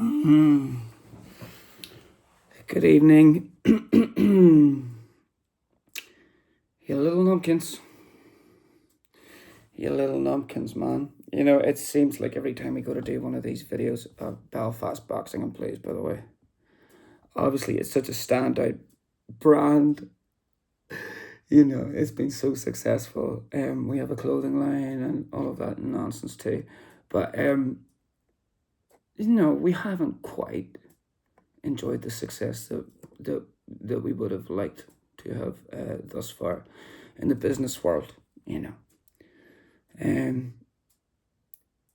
Good evening, you little numpkins. You little numpkins, man. You know, it seems like every time we go to do one of these videos, Belfast Boxing and Plays, by the way. Obviously, it's such a standout brand. You know, it's been so successful. We have a clothing line and all of that nonsense too. But, we haven't quite enjoyed the success that we would have liked to have thus far in the business world, you know.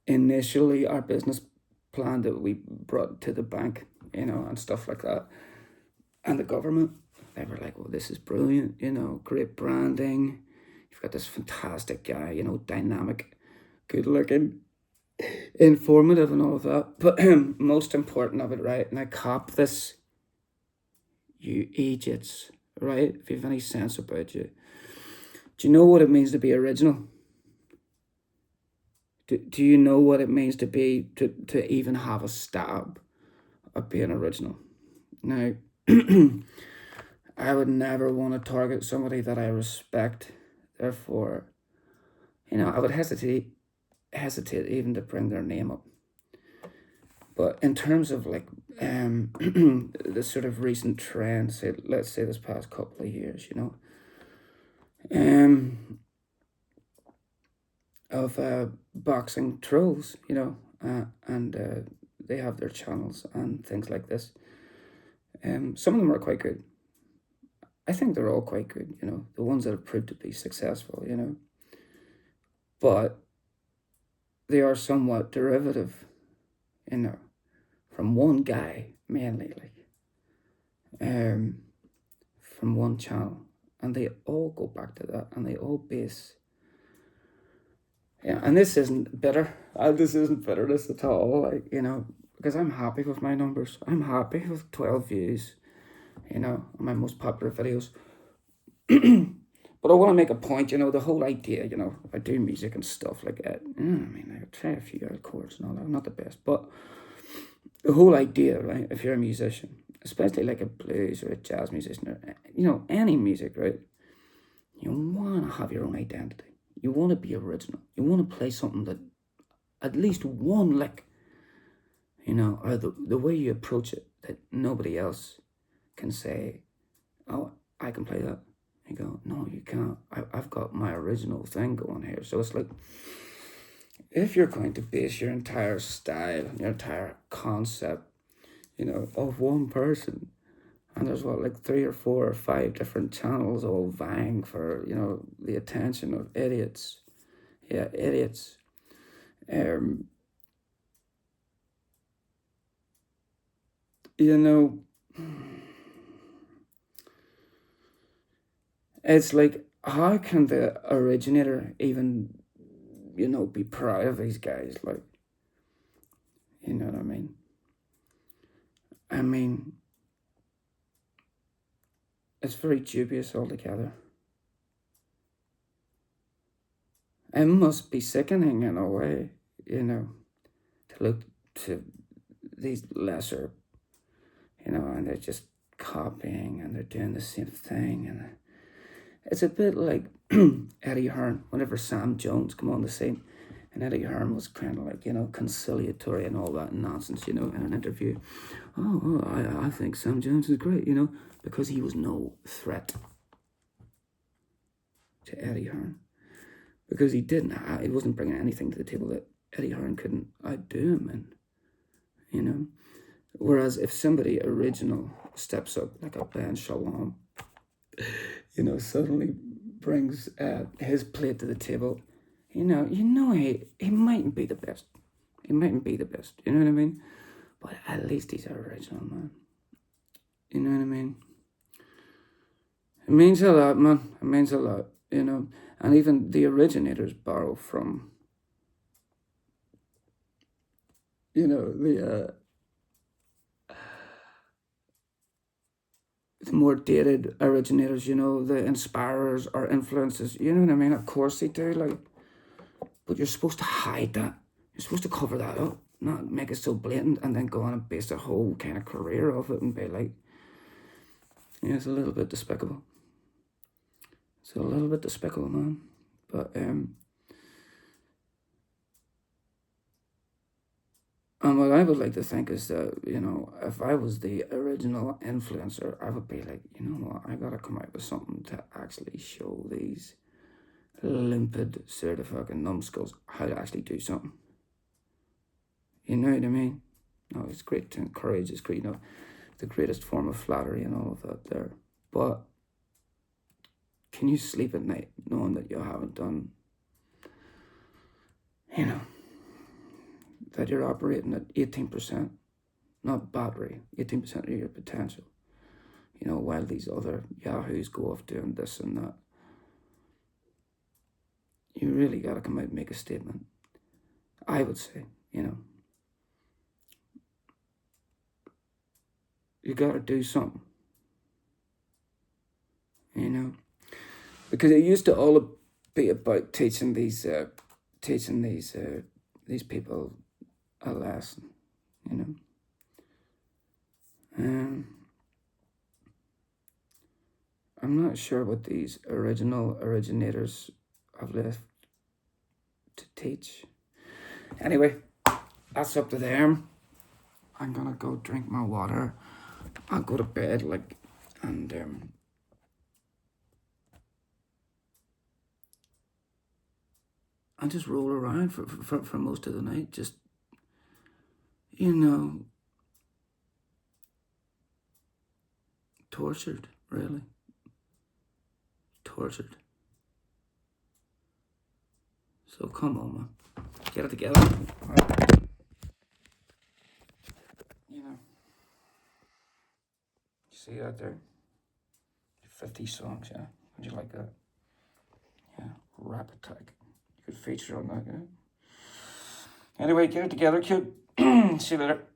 Initially, our business plan that we brought to the bank, and stuff like that, and the government, they were like, well, this is brilliant, great branding. You've got this fantastic guy, dynamic, good looking, informative and all of that. But most important of it, right? And I cop this, you idiots, right? If you have any sense about you. Do you know what it means to be original? Do you know what it means to be, to even have a stab at being original? Now, I would never want to target somebody that I respect. Therefore, I would hesitate even to bring their name up. But in terms of like the sort of recent trend, let's say this past couple of years, of boxing trolls, and they have their channels and things like this. Some of them are quite good. I think they're all quite good, the ones that have proved to be successful, but they are somewhat derivative, from one guy mainly, from one channel, and they all go back to that, and they all base. Yeah, and this isn't bitter. This isn't bitterness at all, because I'm happy with my numbers. I'm happy with 12 views, on my most popular videos. But I want to make a point, the whole idea, I do music and stuff like that. I try a few old chords and all that. I'm not the best, but the whole idea, right? If you're a musician, especially like a blues or a jazz musician, or, any music, right? You want to have your own identity. You want to be original. You want to play something that at least one lick, or the way you approach it, that nobody else can say, oh, I can play that. You go, no, you can't. I've got my original thing going here. So it's like, if you're going to base your entire style, your entire concept, of one person, and there's like 3 or 4 or 5 different channels all vying for, the attention of idiots. Yeah, idiots. It's like, how can the originator even, be proud of these guys? Like, you know what I mean? I mean, it's very dubious altogether. It must be sickening in a way, to look to these lesser, and they're just copying and they're doing the same thing. And it's a bit like Eddie Hearn, whenever Sam Jones come on the scene, and Eddie Hearn was kind of like, conciliatory and all that nonsense, in an interview. I think Sam Jones is great, because he was no threat to Eddie Hearn. Because he wasn't bringing anything to the table that Eddie Hearn couldn't outdo him in, Whereas if somebody original steps up, like a Ben Shalom, suddenly brings his plate to the table, he mightn't be the best. He mightn't be the best, you know what I mean? But at least he's original, man. You know what I mean? It means a lot, man. It means a lot, And even the originators borrow from, the more dated originators, the inspirers or influences, you know what I mean? Of course they do, but you're supposed to hide that. You're supposed to cover that up. not make it so blatant and then go on and base a whole kind of career off it and be like, yeah, it's a little bit despicable. It's a little bit despicable, man. But and what I would like to think is that, if I was the original influencer, I would be like, you know what, I gotta come out with something to actually show these limpid sort of fucking numbskulls how to actually do something. You know what I mean? No, it's great to encourage, it's great, the greatest form of flattery and all of that there. But can you sleep at night knowing that you haven't done, you know, that you're operating at 18%, not battery, 18% of your potential, while these other yahoos go off doing this and that? You really got to come out and make a statement. I would say, you got to do something, because it used to all be about teaching these people a lesson, Um, I'm not sure what these originators have left to teach. Anyway, that's up to them. I'm gonna go drink my water. I'll go to bed, and I'll just roll around for most of the night. Just, tortured, really. Tortured. So come on, man. Get it together. You see that there? 50 songs, yeah. Would you like that? Yeah, Rap Attack. You could feature on that, yeah. Anyway, get it together, kid. See you later.